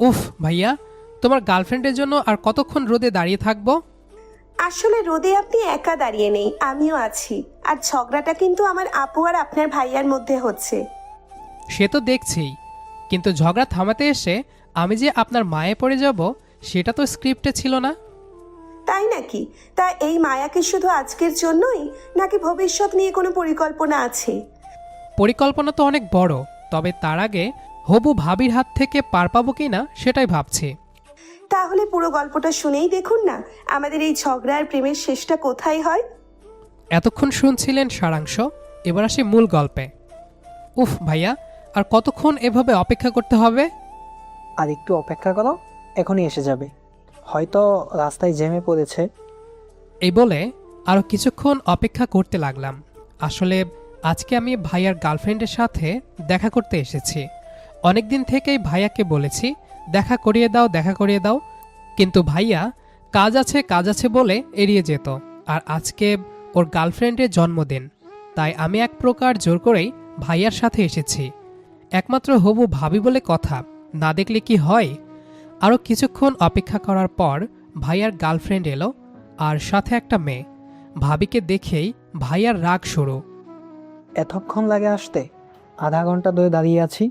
উফ ভাইয়া, তোমার গার্লফ্রেন্ডের জন্য আর কতক্ষণ রোদে দাঁড়িয়ে থাকবো? আসলে রোদে আপনি একা দাঁড়িয়ে নেই, আমিও আছি। আর ঝগড়াটা কিন্তু আমার আপু আর আপনার ভাইয়ার মধ্যে হচ্ছে। সে তো দেখছিই, কিন্তু ঝগড়া থামাতে এসে আমি যে আপনার মায়ে পড়ে যাব সেটা তো স্ক্রিপ্টে ছিল না। তাই নাকি? তা এই মায়া কি শুধু আজকের জন্যই, নাকি ভবিষ্যৎ নিয়ে কোনো পরিকল্পনা আছে? পরিকল্পনা তো অনেক বড়, তবে তার আগে হবু ভাবির হাত থেকে পার পাবো কিনা সেটাই ভাবছি। তাহলে পুরো গল্পটা শুনেই দেখুন না, আমাদের এই ঝগড়া আর প্রেমের শেষটা কোথায় হয়। এতক্ষণ শুনছিলেন সারাংশ, এবার আসি মূল গল্পে। উফ ভাইয়া, আর কতক্ষণ এভাবে অপেক্ষা করতে হবে? আর একটু অপেক্ষা করো, এখনই এসে যাবে। হয়তো রাস্তায় জ্যামে পড়েছে। এই বলে আরও কিছুক্ষণ অপেক্ষা করতে লাগলাম। আসলে আজকে আমি ভাইয়ার গার্লফ্রেন্ডের সাথে দেখা করতে এসেছি। অনেক দিন থেকেই ভাইয়াকে বলেছি দেখা করিয়ে দাও, দেখা করিয়ে দাও, কিন্তু ভাইয়া কাজ আছে বলে এড়িয়ে যেত। আর আজকে ওর গার্লফ্রেন্ডের জন্মদিন, তাই আমি এক প্রকার জোর করেই ভাইয়ার সাথে এসেছি। একমাত্র হবু ভাবি বলে কথা, না দেখলে কি হয়। আরও কিছুক্ষণ অপেক্ষা করার পর ভাইয়ার গার্লফ্রেন্ড এলো, আর সাথে একটা মেয়ে। ভাবিকে দেখেই ভাইয়ার রাগ শুরু। এতক্ষণ লাগে আসতে? আধা ঘন্টা ধরে দাঁড়িয়ে আছি।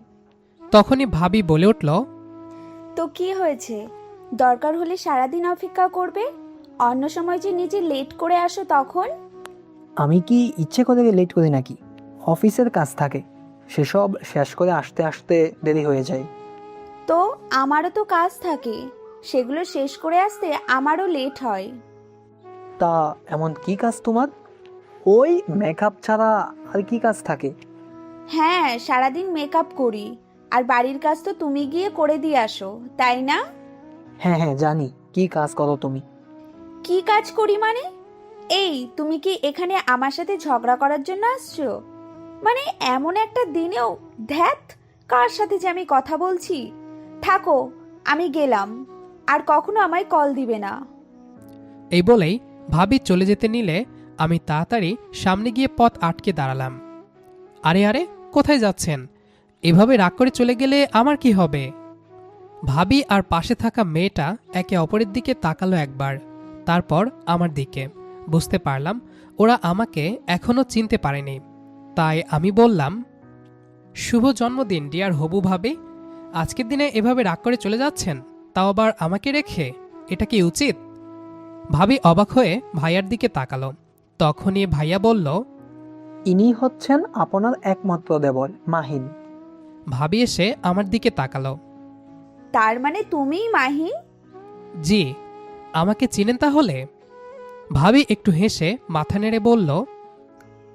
তখনই ভাবি বলে উঠল, তো কি হয়েছে? দরকার হলে সারাদিন অপেক্ষা করবে, অন্য সময় যে নিজে লেট করে আসো তখন। আমি কি ইচ্ছে করে লেট করি নাকি? অফিসের কাজ থাকে, সেসব শেষ করে আসতে আসতে দেরি হয়ে যায়। তো আমারও তো কাজ থাকে, সেগুলো শেষ করে আসতে আমারও লেট হয়। তা এমন কি কাজ তোমার? ওই মেকআপ ছাড়া আর কি কাজ থাকে? হ্যাঁ, সারাদিন মেকআপ করি, আর বাড়ির কাজ তো তুমি গিয়ে করে দিয়ে আসো, তাই না? হ্যাঁ হ্যাঁ জানি, কি কাজ করো তুমি। কি কাজ করি মানে? এই, তুমি কি এখানে আমার সাথে ঝগড়া করার জন্য আসছো? মানে এমন একটা দিনেও, ধ্যাত, কার সাথে যে আমি কথা বলছি। থাকো, আমি গেলাম, আর কখনো আমায় কল দিবে না। এই বলেই ভাবি চলে যেতে নিলে আমি তাড়াতাড়ি সামনে গিয়ে পথ আটকে দাঁড়ালাম। আরে আরে, কোথায় যাচ্ছেন? এভাবে রাগ করে চলে গেলে আমার কি হবে? ভাবি আর পাশে থাকা মেয়েটা একে অপরের দিকে তাকালো একবার, তারপর আমার দিকে। বুঝতে পারলাম ওরা আমাকে এখনো চিনতে পারেনি। তাই আমি বললাম, শুভ জন্মদিন ডিয়ার হবু ভাবি। আজকের দিনে এভাবে রাগ করে চলে যাচ্ছেন, তাও আবার আমাকে রেখে। এটা কি উচিত? ভাবি অবাক হয়ে ভাইয়ার দিকে তাকালো। তখনই ভাইয়া বলল, ইনি হচ্ছেন আপনার একমাত্র দেবর মাহিন। ভাবি এসে আমার দিকে তাকালো। তার মানে তুমিই মাহি? জি, আমাকে চিনেন তাহলে? ভাবি একটু হেসে মাথা নেড়ে বলল,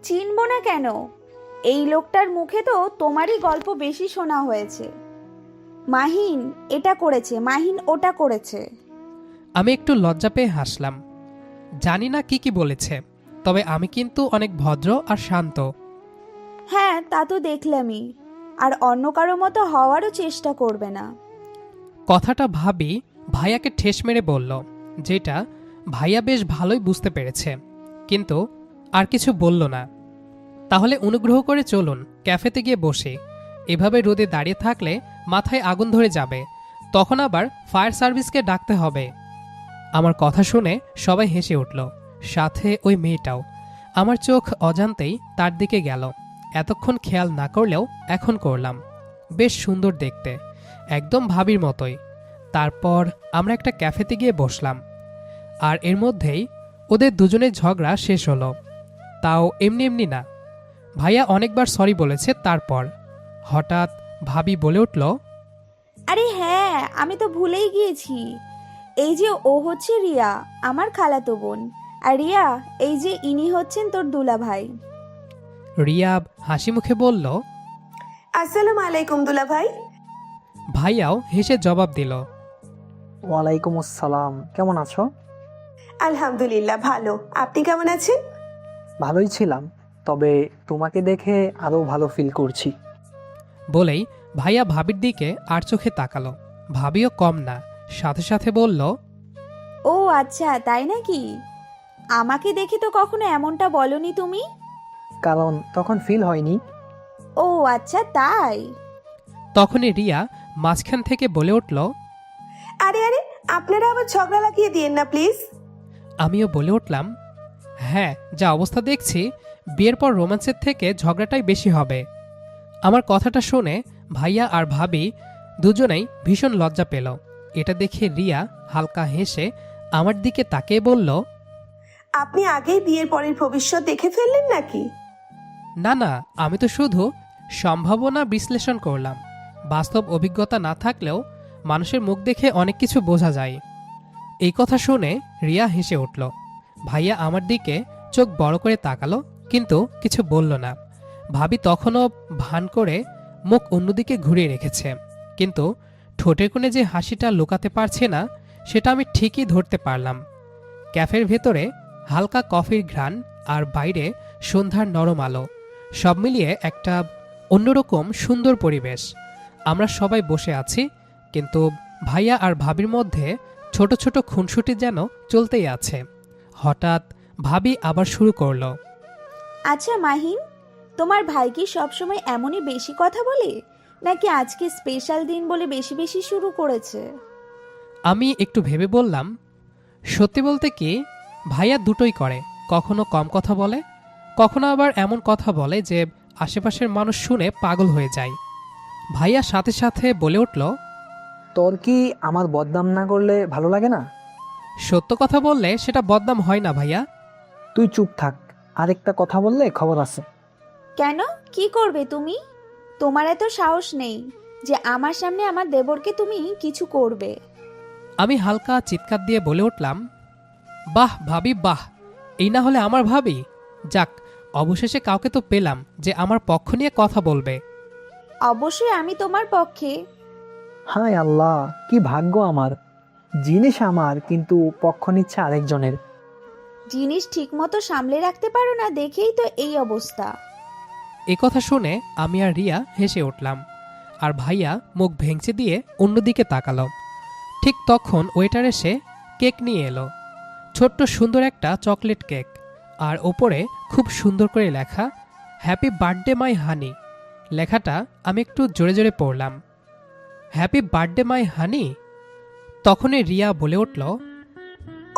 চিনবো না কেন? এই লোকটার মুখে তো তোমারই গল্প বেশি শোনা হয়েছে। মাহিন এটা করেছে, মাহিন ওটা করেছে। আমি একটু লজ্জা পেয়ে হাসলাম। জানি না কি কি বলেছে, তবে আমি কিন্তু অনেক ভদ্র আর শান্ত। হ্যাঁ, তা তো দেখলামই। আর অন্য কারো মতো হওয়ারও চেষ্টা করবে না। কথাটা ভাবি ভাইয়াকে ঠেস মেরে বলল, যেটা ভাইয়া বেশ ভালোই বুঝতে পেরেছে, কিন্তু আর কিছু বলল না। তাহলে অনুগ্রহ করে চলুন ক্যাফেতে গিয়ে বসি। এভাবে রোদে দাঁড়িয়ে থাকলে মাথায় আগুন ধরে যাবে, তখন আবার ফায়ার সার্ভিসকে ডাকতে হবে। আমার কথা শুনে সবাই হেসে উঠল, সাথে ওই মেয়েটাও। আমার চোখ অজান্তেই তার দিকে গেল। এতক্ষণ খেয়াল না করলেও এখন করলাম। বেশ সুন্দর দেখতে, একদম ভাবির মতোই। তারপর আমরা একটা ক্যাফেতে গিয়ে বসলাম, আর এর মধ্যেই ওদের দুজনের ঝগড়া শেষ হলো। তাও এমনি এমনি না, ভাইয়া অনেকবার সরি বলেছে। তারপর হঠাৎ ভাবি বলে উঠল, আরে হ্যাঁ, আমি তো ভুলেই গিয়েছি। এই যে ও হচ্ছে রিয়া, আমার খালাতো বোন। আর রিয়া, এই যে ইনি হচ্ছেন তোর দুলা ভাই। রিয়া হাসি মুখে বলল। আসসালামু আলাইকুম দুলা ভাই। ভাইয়াও হেসে জবাব দিল, ওয়ালাইকুম আসসালাম, কেমন আছো? আলহামদুলিল্লাহ ভালো, আপনি কেমন আছেন? ভালোই ছিলাম, তবে তোমাকে দেখে আরো ভালো ফিল করছি। বলেই ভাইয়া ভাবির দিকে আর চোখে তাকালো। ভাবিও কম না, সাথে সাথে বলল, ও আচ্ছা, তাই নাকি? আমাকে দেখে তো কখনো এমনটা বলনি তুমি। কারণ তখন ফিল হয়নি। ও আচ্ছা, তাই। তখনই রিয়া মাঝখান থেকে বলে উঠল, আরে আরে, আপনারা আবার ঝগড়া লাগিয়ে দিয়েন না প্লিজ। আমিও বলে উঠলাম, হ্যাঁ, যা অবস্থা দেখছি বিয়ের পর রোম্যান্সের থেকে ঝগড়াটাই বেশি হবে। আমার কথাটা শুনে ভাইয়া আর ভাবি দুজনেই ভীষণ লজ্জা পেল। এটা দেখে রিয়া হালকা হেসে আমার দিকে তাকিয়ে বলল, আপনি আগেই বিয়ের পরের ভবিষ্যৎ দেখে ফেললেন নাকি? না না, আমি তো শুধু সম্ভাবনা বিশ্লেষণ করলাম। বাস্তব অভিজ্ঞতা না থাকলেও মানুষের মুখ দেখে অনেক কিছু বোঝা যায়। এই কথা শুনে রিয়া হেসে উঠল। ভাইয়া আমার দিকে চোখ বড় করে তাকালো, কিন্তু কিছু বলল না। ভাবি তখনও ভান করে মুখ অন্যদিকে ঘুরিয়ে রেখেছে, কিন্তু ঠোঁটের কোণে যে হাসিটা লুকাতে পারছে না সেটা আমি ঠিকই ধরতে পারলাম। ক্যাফের ভেতরে হালকা কফির ঘ্রাণ আর বাইরে সন্ধ্যার নরম আলো, সব মিলিয়ে একটা অন্যরকম সুন্দর পরিবেশ। আমরা সবাই বসে আছি, কিন্তু ভাইয়া আর ভাবির মধ্যে ছোট ছোট খুনসুটি যেন চলতেই আছে। হঠাৎ ভাবি আবার শুরু করলো, আচ্ছা মাহিন, তোমার ভাই কি সবসময় এমনই বেশি কথা বলে, নাকি আজকে স্পেশাল দিন বলে বেশি বেশি শুরু করেছে? আমি একটু ভেবে বললাম, সত্যি বলতে কি ভাইয়া দুটোই করে। কখনো কম কথা বলে, কখনো আবার এমন কথা বলে যে আশেপাশের মানুষ শুনে পাগল হয়ে যায়। ভাইয়া সাথে সাথে বলে উঠল, তোর কি আমার বদনাম না করলে ভালো লাগে না? সত্য কথা বললে সেটা বদনাম হয় না ভাইয়া। তুই চুপ থাক, আরেকটা কথা বললে খবর আছে। কেন, কি করবে তুমি? তোমার এত সাহস নেই যে আমার সামনে আমার দেবরকে তুমি কিছু করবে? আমি হালকা চিৎকার দিয়ে বলে উঠলাম, বাহ ভাবি বাহ, এই না হলে আমার ভাবি। যাক, অবশেষে কাউকে তো পেলাম যে আমার পক্ষ নিয়ে কথা বলবে। অবশ্যই আমি তোমার পক্ষে। হায় আল্লাহ, কি ভাগ্য আমার! জিনিস আমার, কিন্তু পক্ষ নিচ্ছে আরেকজনের। জিনিস ঠিকমতো সামলে রাখতে পারো না দেখেই তো এই অবস্থা। এ কথা শুনে আমি আর রিয়া হেসে উঠলাম, আর ভাইয়া মুখ ভেঙচে দিয়ে অন্যদিকে তাকালো। ঠিক তখন ওয়েটার এসে কেক নিয়ে এলো, ছোট্ট সুন্দর একটা চকলেট কেক, আর ওপরে খুব সুন্দর করে লেখা হ্যাপি বার্থডে মাই হানি। লেখাটা আমি একটু জোরে জোরে পড়লাম, হ্যাপি বার্থডে মাই হানি। তখনই রিয়া বলে উঠল,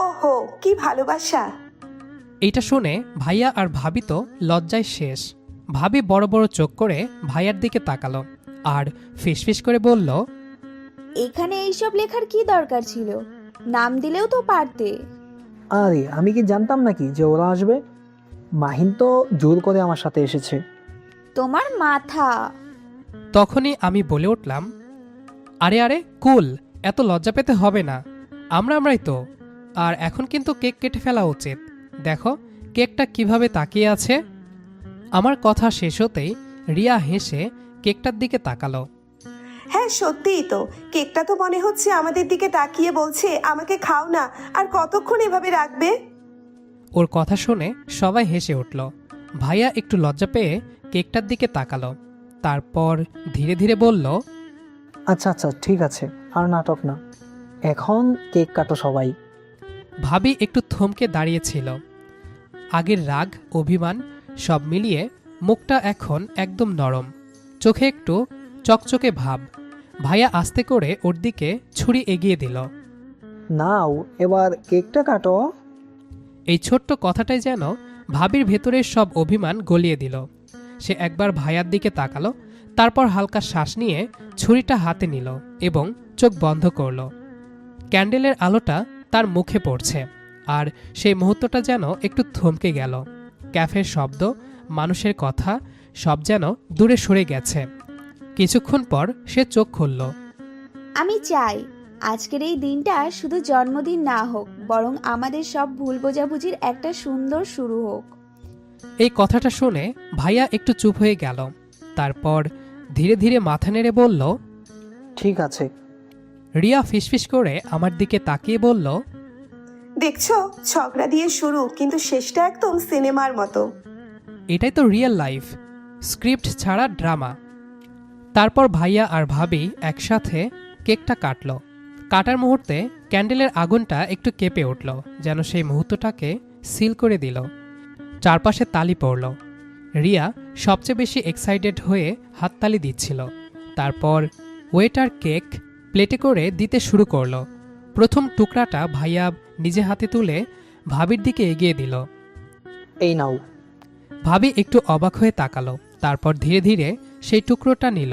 ওহো, কি ভালোবাসা! এইটা শুনে ভাইয়া আর ভাবি তো লজ্জায় শেষ। ভাবি বড় বড় চোখ করে ভাইয়ার দিকে তাকালো আর ফিসফিস করে বলল, এখানে এইসব লেখার কি দরকার ছিল? নাম দিলেও তো পারতে। আরে আমি কি জানতাম নাকি যে ওরা আসবে? মাহিন তো জোর করে আমার সাথে এসেছে। তোমার মাথা। তখনই আমি বলে উঠলাম, আরে আরে কুল, এত লজ্জা পেতে হবে না, আমরাই তো। আর এখন কিন্তু কেক কেটে ফেলা উচিত। দেখো কেকটা কিভাবে তাকিয়ে আছে। আমার কথা শেষ হতেই রিয়া হেসে কেকটার দিকে তাকালো। হ্যাঁ সত্যিই তো, কেকটা তো মনে হচ্ছে আমাদের দিকে তাকিয়ে বলছে আমাকে খাও না, আর কতক্ষণ এভাবে রাখবে? ওর কথা শুনে সবাই হেসে উঠল। ভাইয়া একটু লজ্জা পেয়ে কেকটার দিকে তাকালো, তারপর ধীরে ধীরে বলল, আচ্ছা আচ্ছা ঠিক আছে, আর নাটক না, এখন কেক কাটো সবাই। ভাবি একটু থমকে দাঁড়িয়েছিল। আগের রাগ অভিমান সব মিলিয়ে মুখটা এখন একদম নরম, চোখে একটু চকচকে ভাব। ভাইয়া আস্তে করে ওর দিকে ছুরি এগিয়ে দিল। নাও এবার কেকটা কাটো। এই ছোট্ট কথাটাই যেন ভাবির ভেতরের সব অভিমান গলিয়ে দিল। সে একবার ভাইয়ার দিকে তাকালো, তারপর হালকা শ্বাস নিয়ে ছুরিটা হাতে নিল এবং চোখ বন্ধ করল। ক্যান্ডেলের আলোটা তার মুখে পড়ছে, আর সেই মুহূর্তটা যেন একটু থমকে গেল। ক্যাফের শব্দ, মানুষের কথা সব যেন দূরে সরে গেছে। কিছুক্ষণ পর সে চোখ খুলল। আমি চাই আজকের এই দিনটা শুধু জন্মদিন না হোক, বরং আমাদের সব ভুল বোঝাবুঝির একটা সুন্দর শুরু হোক। এই কথাটা শুনে ভাইয়া একটু চুপ হয়ে গেল, তারপর ধীরে ধীরে মাথা নেড়ে বলল, ঠিক আছে। রিয়া ফিসফিস করে আমার দিকে তাকিয়ে বলল, দেখছো, ঝগড়া দিয়ে শুরু, কিন্তু শেষটা একদম সিনেমার মতো। এটাই তো রিয়েল লাইফ, স্ক্রিপ্ট ছাড়া ড্রামা। তারপর ভাইয়া আর ভাবি একসাথে কেকটা কাটল। কাটার মুহূর্তে ক্যান্ডেলের আগুনটা একটু কেঁপে উঠল, যেন সেই মুহূর্তটাকে সিল করে দিল। চারপাশে তালি পড়ল। রিয়া সবচেয়ে বেশি এক্সাইটেড হয়ে হাততালি দিচ্ছিল। তারপর ওয়েটার কেক প্লেটে করে দিতে শুরু করলো। প্রথম টুকরাটা ভাইয়া নিজে হাতে তুলে ভাবির দিকে এগিয়ে দিল। এই নাও। ভাবি একটু অবাক হয়ে তাকালো, তারপর ধীরে ধীরে সেই টুকরোটা নিল।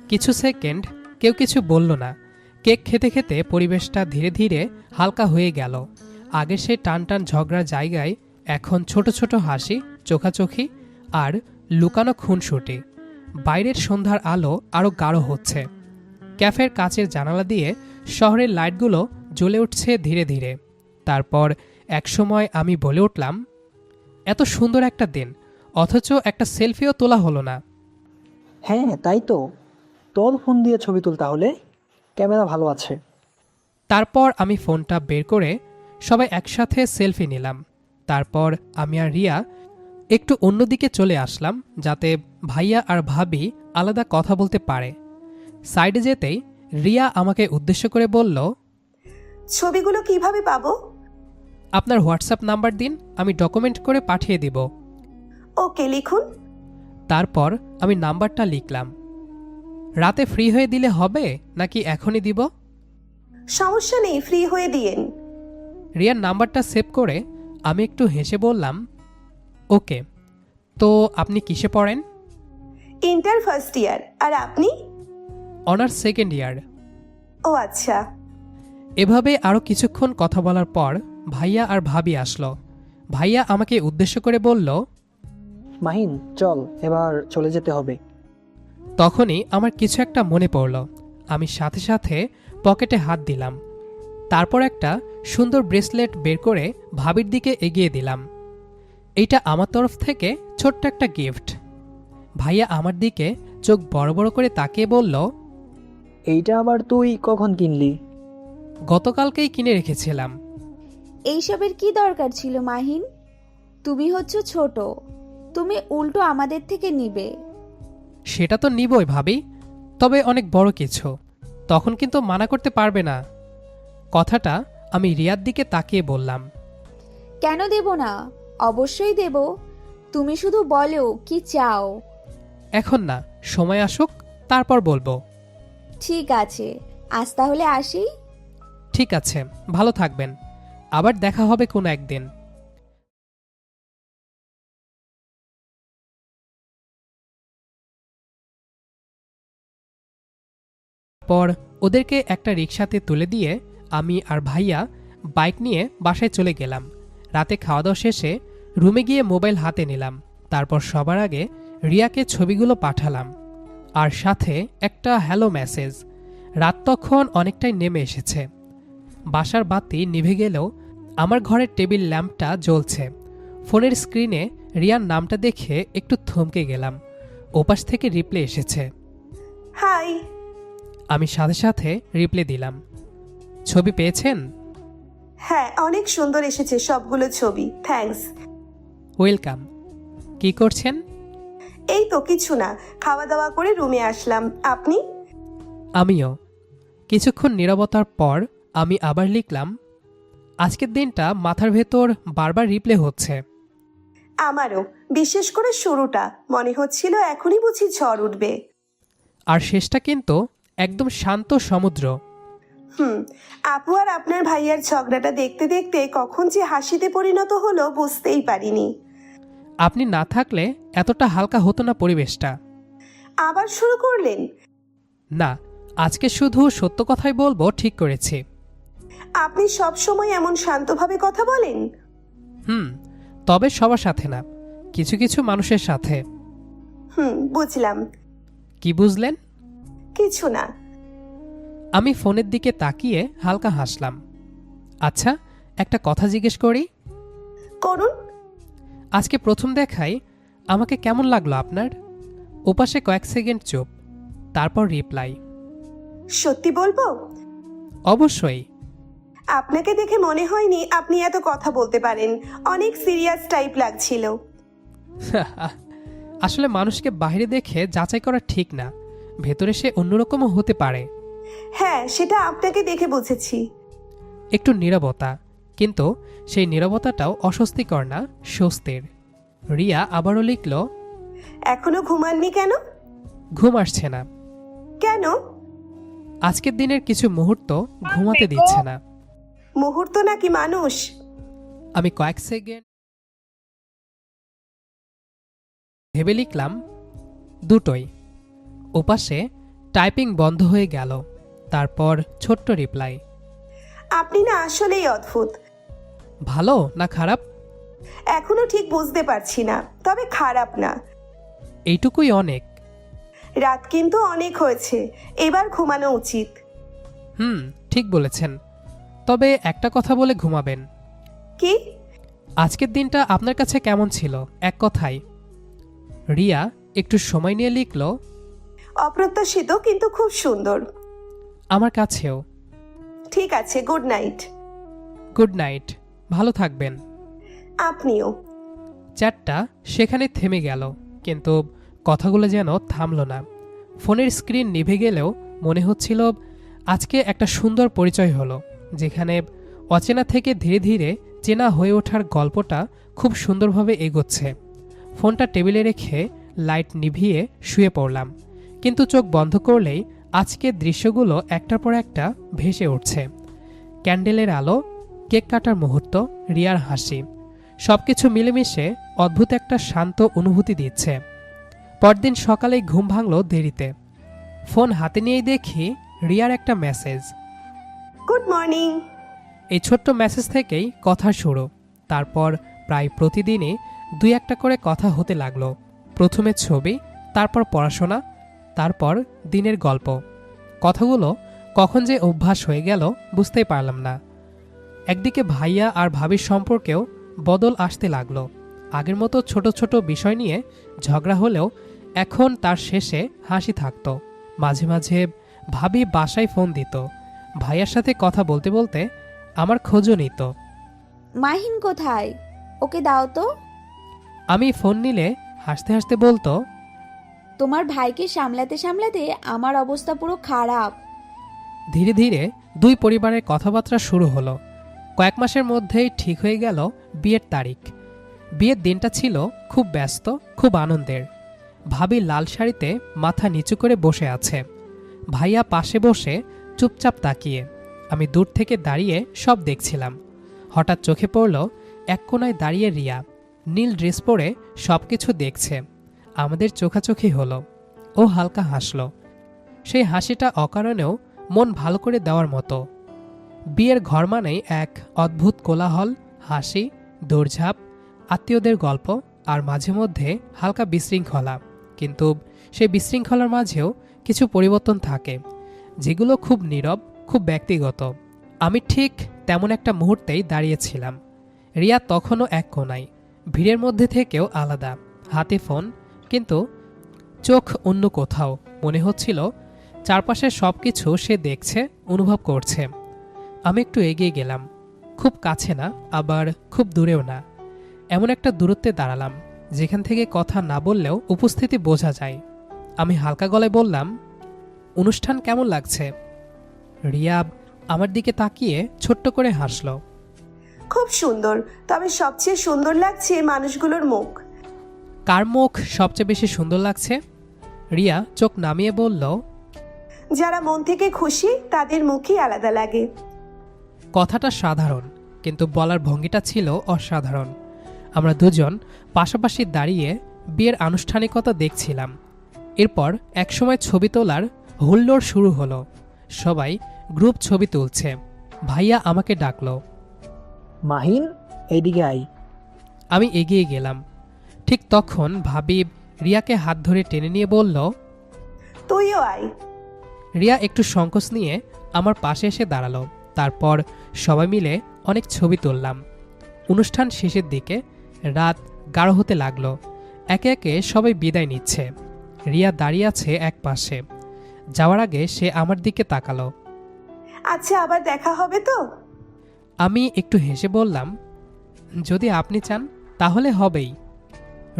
কিছু সেকেন্ড কেউ কিছু বলল না। কেক খেতে খেতে পরিবেশটা ধীরে ধীরে হালকা হয়ে গেল। আগে সেই টান টান ঝগড়ার জায়গায় এখন ছোট ছোট হাসি, চোখাচোখি আর লুকানো খুনসুটি। বাইরের সন্ধ্যার আলো আরও গাঢ় হচ্ছে। ক্যাফের কাচের জানালা দিয়ে শহরের লাইটগুলো জ্বলে উঠছে ধীরে ধীরে। তারপর একসময় আমি বলে উঠলাম, এত সুন্দর একটা দিন, অথচ একটা সেলফিও তোলা হলো না। হ্যাঁ তাই তো, তোর ফোন দিয়ে ছবি তুল, তাহলে ক্যামেরা ভালো আছে। তারপর আমি ফোনটা বের করে সবাই একসাথে সেলফি নিলাম। তারপর আমি আর রিয়া একটু অন্যদিকে চলে আসলাম, যাতে ভাইয়া আর ভাবি আলাদা কথা বলতে পারে। সাইডে যেতেই রিয়া আমাকে উদ্দেশ্য করে বলল, ছবিগুলো কিভাবে পাবো? আপনার হোয়াটসঅ্যাপ নাম্বার দিন, আমি ডকুমেন্ট করে পাঠিয়ে দিব। ওকে, লিখুন। তারপর আমি নাম্বারটা লিখলাম। রাতে ফ্রি হয়ে দিলে হবে নাকি এখনই দিব? সমস্যা নেই, ফ্রি হয়ে দিয়েন। রিয়ার নাম্বারটা সেভ করে আমি একটু হেসে বললাম, ওকে। তো আপনি কিসে পড়েন? Inter first year. আর আপনি? Honours second year. ও আচ্ছা। এভাবে আরও কিছুক্ষণ কথা বলার পর ভাইয়া আর ভাবি আসলো। ভাইয়া আমাকে উদ্দেশ্য করে বলল, মাহিন চল, এবার চলে যেতে হবে। তখনই আমার কিছু একটা মনে পড়ল। আমি সাথে সাথে পকেটে হাত দিলাম। তারপর একটা সুন্দর ব্রেসলেট বের করে ভাবির দিকে এগিয়ে দিলাম। এইটা আমার তরফ থেকে ছোট্ট একটা গিফট। ভাইয়া আমার দিকে চোখ বড় বড় করে তাকিয়ে বলল, এইটা আবার তুই কখন কিনলি? গতকালকেই কিনে রেখেছিলাম। এইসবের কি দরকার ছিল মাহিন? তুমি হচ্ছ ছোট, তুমি উল্টো আমাদের থেকে নিবে। সেটা তো নিবই ভাবি, তবে অনেক বড় কিছু, তখন কিন্তু মানা করতে পারবে না। কথাটা আমি রিয়ার দিকে তাকিয়ে বললাম। কেন দেব না? অবশ্যই দেব। তুমি শুধু বলো কি চাও। এখন না, সময় আসুক, তারপর বলবো। ঠিক আছে, আজ তাহলে আসি। ঠিক আছে, ভালো থাকবেন, আবার দেখা হবে কোনো একদিন। পর ওদেরকে একটা রিকশাতে তুলে দিয়ে আমি আর ভাইয়া বাইক নিয়ে বাসায় চলে গেলাম। রাতে খাওয়া দাওয়া শেষে রুমে গিয়ে মোবাইল হাতে নিলাম। তারপর সবার আগে রিয়াকে ছবিগুলো পাঠালাম, আর সাথে একটা হ্যালো মেসেজ। রাত তখন অনেকটাই নেমে এসেছে। বাসার বাতি নিভে গেলেও আমার ঘরের টেবিল ল্যাম্পটা জ্বলছে। ফোনের স্ক্রিনে রিয়ার নামটা দেখে একটু থমকে গেলাম। ওপাশ থেকে রিপ্লে এসেছে। হাই। আমি সাথে সাথে রিপ্লে দিলাম, ছবি পেয়েছেন? হ্যাঁ, অনেক সুন্দর এসেছে সবগুলো ছবি, থ্যাঙ্কস। ওয়েলকাম। কি করছেন? এই তো কিছু না, খাওয়া দাওয়া করে রুমে আসলাম। আপনি? আমিও। কিছুক্ষণ নীরবতার পর আমি আবার লিখলাম, আজকের দিনটা মাথার ভেতর বারবার রিপ্লে হচ্ছে। আমারও, বিশেষ করে শুরুটা মনে হচ্ছিল এখনই বুঝি ঝড় উঠবে। আর শেষটা কিন্তু একদম শান্ত সমুদ্র। আপু আর আপনার ভাইয়ার ঝগড়াটা দেখতে দেখতে কখন যে হাসিতে পরিণত হলো বুঝতেই পারিনি। আপনি না থাকলে এতটা হালকা হতো না পরিবেশটা। আবার শুরু করলেন? না, আজকে শুধু সত্য কথাই বলবো ঠিক করেছি। আপনি সব সময় এমন শান্তভাবে কথা বলেন? তবে সবার সাথে না, কিছু কিছু মানুষের সাথে। বুঝলাম। কি বুঝলেন? কিছু না। আমি ফোনের দিকে তাকিয়ে হালকা হাসলাম। আচ্ছা, একটা কথা জিজ্ঞেস করি? করুন। আজকে প্রথম দেখায় আমাকে কেমন লাগলো আপনার? ওপাশে কয়েক সেকেন্ড চুপ, তারপর রিপ্লাই, সত্যি বলবো? অবশ্যই। আপনাকে দেখে মনে হয়নি আপনি এত কথা বলতে পারেন, অনেক সিরিয়াস টাইপ লাগছিল। আসলে মানুষকে বাইরে দেখে যাচাই করা ঠিক না, ভেতরে সে অন্যরকমও হতে পারে। হ্যাঁ, সেটা আপনাকে দেখে বুঝেছি। একটু নীরবতা, কিন্তু সেই নীরবতাটাও অস্বস্তিকর না, স্বস্তির। রিয়া আবারও লিখল, এখনো ঘুমাননি কেন? ঘুম আসছে না। কেন? আজকের দিনের কিছু মুহূর্ত ঘুমাতে দিচ্ছে না। মুহূর্ত নাকি মানুষ? আমি কয়েক সেকেন্ড ভেবে লিখলাম দুটোই। ওপাশে টাইপিং বন্ধ হয়ে গেল। তারপর ছোট্ট রিপ্লাই। আপনি না আসলেই অদ্ভুত। ভালো না খারাপ? এখনো ঠিক বুঝতে পারছি না, তবে খারাপ না। এইটুকুই অনেক। রাত কিন্তু অনেক হয়েছে, এবার ঘুমানো উচিত। ঠিক বলেছেন। তবে একটা কথা বলে ঘুমাবেন। কি? আজকের দিনটা আপনার কাছে কেমন ছিল এক কথায়? রিয়া একটু সময় নিয়ে লিখল, অপ্রত্যাশিত কিন্তু খুব সুন্দর। আমার কাছেও। ঠিক আছে, গুড নাইট। গুড নাইট, ভালো থাকবেন। আপনিও। চ্যাটটা সেখানে থেমে গেল, কিন্তু কথাগুলো যেন থামল না। ফোনের স্ক্রিন নিভে গেলেও মনে হচ্ছিল আজকে একটা সুন্দর পরিচয় হলো, যেখানে অচেনা থেকে ধীরে ধীরে চেনা হয়ে ওঠার গল্পটা খুব সুন্দরভাবে এগোচ্ছে। ফোনটা টেবিলে রেখে লাইট নিভিয়ে শুয়ে পড়লাম, কিন্তু চোখ বন্ধ করলেই আজকের দৃশ্যগুলো একটার পর একটা ভেসে উঠছে। ক্যান্ডেলের আলো, কেক কাটার মুহূর্ত, রিয়ার হাসি, সবকিছু মিলেমিশে অদ্ভুত একটা শান্ত অনুভূতি দিচ্ছে। পরদিন সকালেই ঘুম ভাঙল দেরিতে। ফোন হাতে নিয়েই দেখি রিয়ার একটা মেসেজ। Good morning. এই ছোট্ট মেসেজ থেকেই কথা শুরু। তারপর প্রায় প্রতিদিনই দুই একটা করে কথা হতে লাগলো। প্রথমে ছবি, তারপর পড়াশোনা, তারপর দিনের গল্প। কথাগুলো কখন যে অভ্যাস হয়ে গেল বুঝতেই পারলাম না। একদিকে ভাইয়া আর ভাবির সম্পর্কেও বদল আসতে লাগলো। আগের মতো ছোট ছোট বিষয় নিয়ে ঝগড়া হলেও এখন তার শেষে হাসি থাকতো। মাঝে মাঝে ভাবি বাসায় ফোন দিত, ভাইয়ার সাথে কথা বলতে বলতে আমার খোঁজও নিত। মাহিন কোথায়? ওকে দাও তো। আমি ফোন নিলে হাসতে হাসতে বলতো, তোমার ভাইকে সামলাতে সামলাতে আমার অবস্থা পুরো খারাপ। ধীরে ধীরে দুই পরিবারের কথাবার্তা শুরু হলো। কয়েক মাসের মধ্যেই ঠিক হয়ে গেল বিয়ের তারিখ। বিয়ের দিনটা ছিল খুব ব্যস্ত, খুব আনন্দের। ভাবি লাল শাড়িতে মাথা নিচু করে বসে আছে, ভাইয়া পাশে বসে চুপচাপ তাকিয়ে। আমি দূর থেকে দাঁড়িয়ে সব দেখছিলাম। হঠাৎ চোখে পড়ল এক কোনায় দাঁড়িয়ে রিয়া, নীল ড্রেস পরে সবকিছু দেখছে। আমাদের চোখাচোখি হলো। ও হালকা হাসল, সেই হাসিটা অকারণেও মন ভালো করে দেওয়ার মতো। বিয়ের ঘর মানেই এক অদ্ভুত কোলাহল, হাসি, দৌড়ঝাঁপ, আত্মীয়দের গল্প, আর মাঝে মধ্যে হালকা বিশৃঙ্খলা। কিন্তু সেই বিশৃঙ্খলার মাঝেও কিছু পরিবর্তন থাকে, যেগুলো খুব নীরব, খুব ব্যক্তিগত। আমি ঠিক তেমন একটা মুহূর্তেই দাঁড়িয়েছিলাম। রিয়া তখনও এক কোনায়, ভিড়ের মধ্যে থেকেও আলাদা, হাতে ফোন, কিন্তু চোখ অন্য কোথাও। মনে হচ্ছিল চারপাশের সব কিছু সে দেখছে, অনুভব করছে। আমি একটু এগিয়ে গেলাম, খুব কাছে না, আবার খুব দূরেও না। এমন একটা দূরত্বে দাঁড়ালাম যেখান থেকে কথা না বললেও উপস্থিতি বোঝা যায়। আমি হালকা গলায় বললাম, অনুষ্ঠান কেমন লাগছে? রিয়া আমার দিকে তাকিয়ে ছোট্ট করে হাসল। খুব সুন্দর, তবে সবচেয়ে সুন্দর লাগছে মানুষগুলোর মুখ। কার মুখ সবচেয়ে বেশি সুন্দর লাগছে? রিয়া চোখ নামিয়ে বলল, যারা মন থেকে খুশি তাদের মুখই আলাদা লাগে। কথাটা সাধারণ, কিন্তু বলার ভঙ্গিটা ছিল অসাধারণ। আমরা দুজন পাশাপাশি দাঁড়িয়ে বিয়ের আনুষ্ঠানিকতা দেখছিলাম। এরপর একসময় ছবি তোলার হুল্লোড় শুরু হলো। সবাই গ্রুপ ছবি তুলছে। ভাইয়া আমাকে ডাকলো, মাহিন, এইদিকে আই। আমি এগিয়ে গেলাম। ঠিক তখন ভাবি রিয়াকে হাত ধরে টেনে নিয়ে বলল, তুইও আয়। রিয়া একটু সংকোচ নিয়ে আমার পাশে এসে দাঁড়ালো। তারপর সবাই মিলে অনেক ছবি তুললাম। অনুষ্ঠান শেষের দিকে রাত গাঢ় হতে লাগলো। একে একে সবাই বিদায় নিচ্ছে। রিয়া দাঁড়িয়ে আছে এক পাশে। যাওয়ার আগে সে আমার দিকে তাকালো। আচ্ছা, আবার দেখা হবে তো? আমি একটু হেসে বললাম, যদি আপনি চান তাহলে হবেই।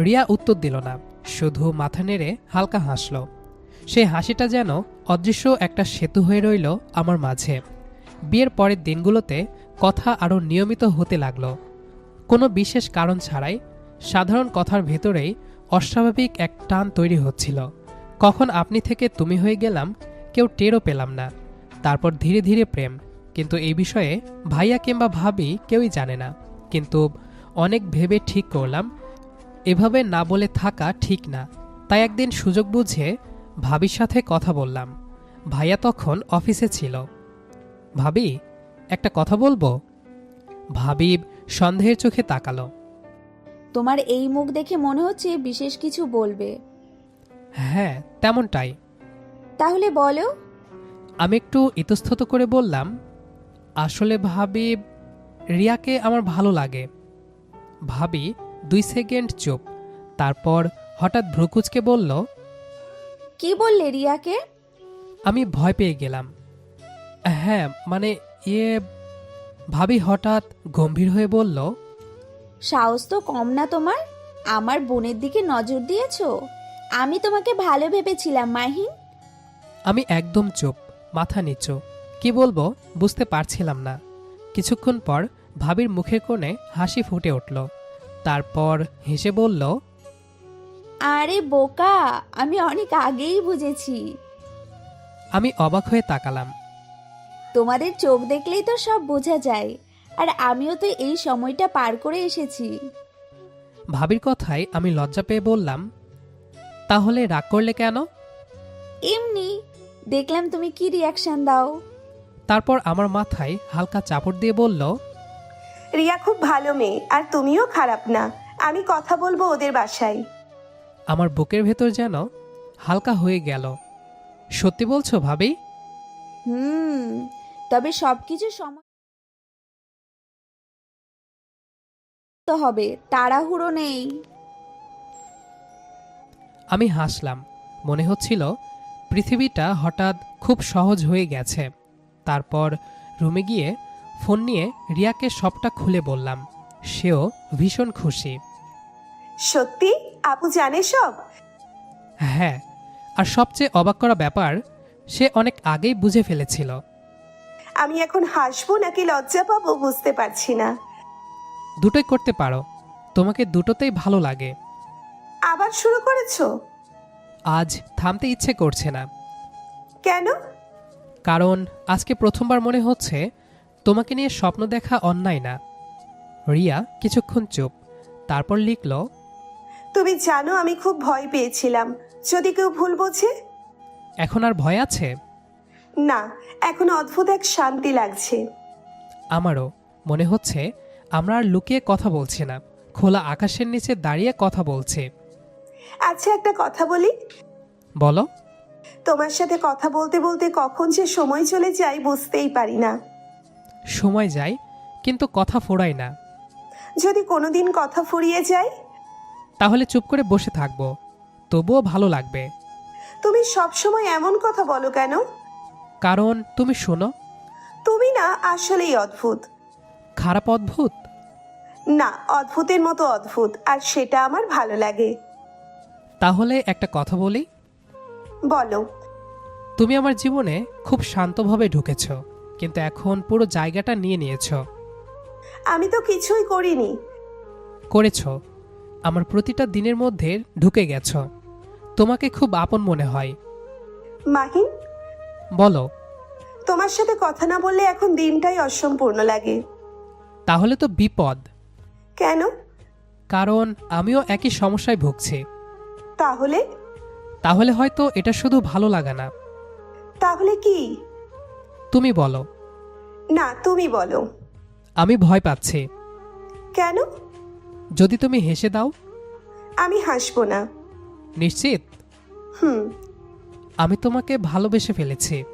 রিয়া উত্তর দিল না, শুধু মাথা নেড়ে হালকা হাসল। সেই হাসিটা যেন অদৃশ্য একটা সেতু হয়ে রইল আমার মাঝে। বিয়ের পরের দিনগুলোতে কথা আরও নিয়মিত হতে লাগলো, কোনো বিশেষ কারণ ছাড়াই। সাধারণ কথার ভেতরেই অস্বাভাবিক এক টান তৈরি হচ্ছিল। কখন আপনি থেকে তুমি হয়ে গেলাম কেউ টেরও পেলাম না। তারপর ধীরে ধীরে প্রেম, কিন্তু এই বিষয়ে ভাইয়া কিংবা ভাবি কেউই জানে না। কিন্তু অনেক ভেবে ঠিক করলাম এভাবে না বলে থাকা ঠিক না। তাই একদিন সুযোগ বুঝে ভাবির সাথে কথা বললাম। ভাইয়া তখন অফিসে ছিল। ভাবি, একটা কথা বলবো? ভাবি সন্দেহের চোখে তাকালো। তোমার এই মুখ দেখে মনে হচ্ছে বিশেষ কিছু বলবে। হ্যাঁ, তেমনটাই। তাহলে বলো। আমি একটু ইতস্তত করে বললাম, আসলে ভাবি, রিয়াকে আমার ভালো লাগে। ভাবি 2 সেকেন্ড চুপ, তারপর হঠাৎ ভ্রুকুচকে বলল, কি বললে রিয়াকে? আমি ভয় পেয়ে গেলাম। হ্যাঁ মানে ইয়ে। ভাবি হঠাৎ গম্ভীর হয়ে বলল, সাহস তো কম না তোমার, আমার বোনের দিকে নজর দিয়েছো। আমি তোমাকে ভালো ভেবেছিলাম মাহিন। আমি একদম চুপ, মাথা নিচু। কি বলবো বুঝতে পারছিলাম না। কিছুক্ষণ পর ভাবির মুখের কোণে হাসি ফুটে উঠল। তারপর হেসে বলল, আরে বোকা, আমি অনেক আগেই বুঝেছি। আমি অবাক হয়ে তাকালাম। তোমাদের চোখ দেখলেই তো সব বোঝা যায়, আর আমিও তো এই সময়টা পার করে এসেছি। ভাবির কথায় আমি লজ্জা পেয়ে বললাম, তাহলে রাগ করলে কেন? এমনি দেখলাম তুমি কি রিয়াকশন দাও। তারপর আমার মাথায় হালকা চাপড় দিয়ে বলল, রিয়া খুব ভালো মেয়ে, আর তুমিও খারাপ না। আমি কথা বলবো ওদের বাসায়। আমার বুকের ভেতর যেন হালকা হয়ে গেল। সত্যি বলছো ভাবি? তবে সবকিছু সময় তো হবে, তাড়াহুড়ো নেই। আমি হাসলাম। মনে হচ্ছিল পৃথিবীটা হঠাৎ খুব সহজ হয়ে গেছে। তারপর রুমে গিয়ে ফোন নিয়ে রিয়াকে সবটা খুলে বললাম। সেও ভীষণ খুশি। সত্যি আপু জানে সব? হ্যাঁ, আর সবচেয়ে অবাক করা ব্যাপার, সে অনেক আগেই বুঝে ফেলেছিল। আমি এখন হাসবো নাকি লজ্জা পাবো বুঝতে পারছি না। দুটোই করতে পারো, তোমাকে দুটোতেই ভালো লাগে। আবার শুরু করেছো? আজ থামতে ইচ্ছে করছে না। কেন? কারণ আজকে প্রথমবার মনে হচ্ছে তোমাকে নিয়ে স্বপ্ন দেখা অন্যায় না। রিয়া কিছুক্ষণ চুপ, তারপর লিখল, তুমি জানো আমি খুব ভয় পেয়েছিলাম যদি কেউ ভুল বোঝে। এখন আর ভয় আছে? না, এখন অদ্ভুত এক শান্তি লাগছে। আমারও মনে হচ্ছে আমরা আর লুকিয়ে কথা বলছি না, খোলা আকাশের নিচে দাঁড়িয়ে কথা বলছি। আচ্ছা একটা কথা বলি। বলো। তোমার সাথে কথা বলতে বলতে কখন যে সময় চলে যায় বুঝতেই পারি না। সময় যায় কিন্তু কথা ফোরায় না। যদি কোনোদিন কথা ফুরিয়ে যায়? তাহলে চুপ করে বসে থাকবো, তবুও ভালো লাগবে। তুমি সবসময় এমন কথা বলো কেন? কারণ তুমি শোনো। তুমি না আসলেই অদ্ভুত। খারাপ অদ্ভুত? না, অদ্ভুতের মতো অদ্ভুত, আর সেটা আমার ভালো লাগে। তাহলে একটা কথা বলি। বলো। তুমি আমার জীবনে খুব শান্তভাবে ঢুকেছ, কিন্তু এখন পুরো জায়গাটা নিয়ে নিয়েছ। আমি তো কিছুই করিনি। করেছ, আমার প্রতিটা দিনের মধ্যে ঢুকে গেছ। তোমাকে খুব আপন মনে হয়। মাহিন, বলো। তোমার সাথে কথা না বললে এখন দিনটাই অসম্পূর্ণ লাগে। তাহলে তো বিপদ। কেন? কারণ আমিও একই সমস্যায় ভুগছি। তাহলে? তাহলে হয়তো এটা শুধু ভালো লাগা না। তাহলে কি? তুমি বলো। না, তুমি বলো। আমি ভয় পাচ্ছি। কেন? যদি তুমি হেসে দাও। আমি হাসবো না। নিশ্চিত? হুম। আমি তোমাকে ভালোবেসে ফেলেছি।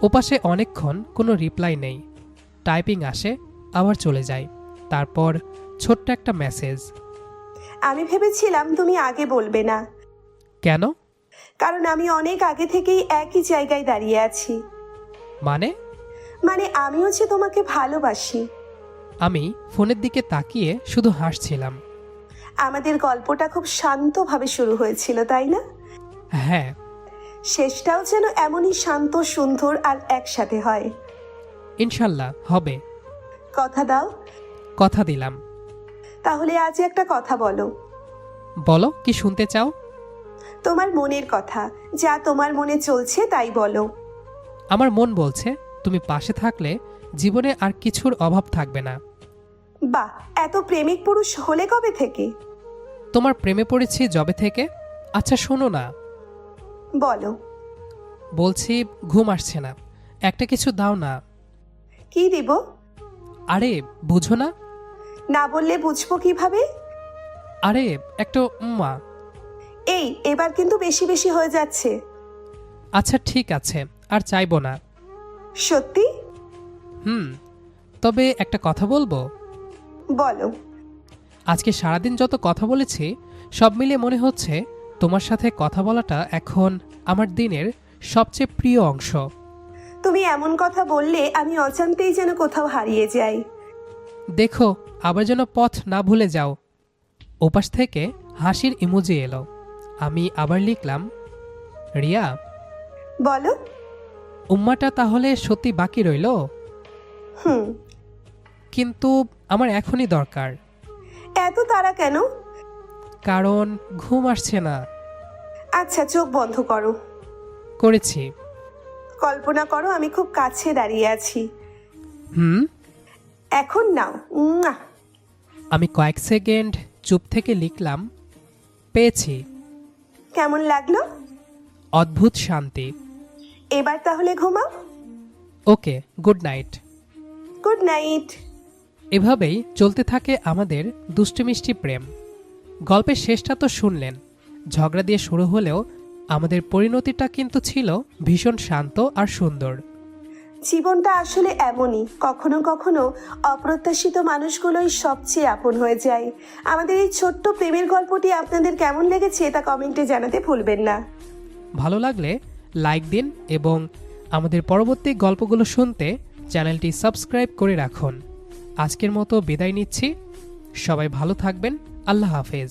ওপাশে অনেকক্ষণ কোনো রিপ্লাই নেই। টাইপিং আসে, আবার চলে যায়। তারপর ছোট্ট একটা মেসেজ। আমি ভেবেছিলাম তুমি আগে বলবে না। কেন? কারণ আমি অনেক আগে থেকেই একই জায়গায় দাঁড়িয়ে আছি। মানে আমিও যে তোমাকে ভালোবাসি। আমি ফোনের দিকে তাকিয়ে শুধু হাসছিলাম। আমাদের গল্পটা খুব শান্তভাবে শুরু হয়েছিল, তাই না? হ্যাঁ। শেষটাও যেন এমনই শান্ত, সুন্দর আর একসাথে হয়। ইনশাল্লাহ হবে। কথা দাও। কথা দিলাম। তাহলে আজ একটা কথা বলো। বলো, কি শুনতে চাও? তোমার মনের কথা, যা তোমার মনে চলছে তাই বলো। আমার মন বলছে তুমি পাশে থাকলে জীবনে আর কিছুর অভাব থাকবে না। বাহ, এত প্রেমিক পুরুষ হলে কবে থেকে? তোমার প্রেমে পড়েছি যবে থেকে। আচ্ছা শোনো না, বলো। বলছি ঘুম আসছে না, একটা কিছু দাও না। কি দিব? আরে বুঝো না? না বললে বুঝবো কিভাবে? আরে একটা মা। এই, এবার কিন্তু বেশি বেশি হয়ে যাচ্ছে। আচ্ছা ঠিক আছে, আর চাইবো না। সত্যি? তবে একটা কথা বলবো? বলো। আজকে সারাদিন যত কথা বলেছি সব মিলিয়ে মনে হচ্ছে তোমার সাথে কথা বলাটা এখন আমার দিনের সবচেয়ে প্রিয় অংশ। তুমি এমন কথা বললে আমি অজান্তেই যেন কোথাও হারিয়ে যাই। দেখো আবার যেন পথ না ভুলে যাও। ওপাশ থেকে হাসির ইমোজি এলো। আমি আবার লিখলাম, রিয়া, বলো। উম্মাটা তাহলে সত্যি বাকি রইল? হুম। কিন্তু আমার এখনই দরকার। এত তাড়া কেন? কারণ ঘুম আসছে না। আচ্ছা, চোখ বন্ধ করো। করেছি। কল্পনা করো আমি খুব কাছে দাঁড়িয়ে আছি। হুম। এখন নাও। উম্মা। আমি কয়েক সেকেন্ড চুপ থেকে লিখলাম, পেয়েছি। কেমন লাগলো? অদ্ভুত শান্তি। এবার তাহলে ঘুমাও। ওকে, গুড নাইট। Good night. এভাবেই চলতে থাকে আমাদের দুষ্টুমিষ্টি প্রেম। গল্পের শেষটা তো শুনলেন। ঝগড়া দিয়ে শুরু হলেও আমাদের পরিণতিটা কিন্তু ছিল ভীষণ শান্ত আর সুন্দর। জীবনটা আসলে এমনই, কখনো কখনো অপ্রত্যাশিত মানুষগুলোই সবচেয়ে আপন হয়ে যায়। আমাদের এই ছোট্ট প্রেমের গল্পটি আপনাদের কেমন লেগেছে তা কমেন্টে জানাতে ভুলবেন না। ভালো লাগলে লাইক দিন এবং আমাদের পরবর্তী গল্পগুলো শুনতে চ্যানেলটি সাবস্ক্রাইব করে রাখুন। আজকের মতো বিদায় নিচ্ছি। সবাই ভালো থাকবেন। আল্লাহ হাফেজ।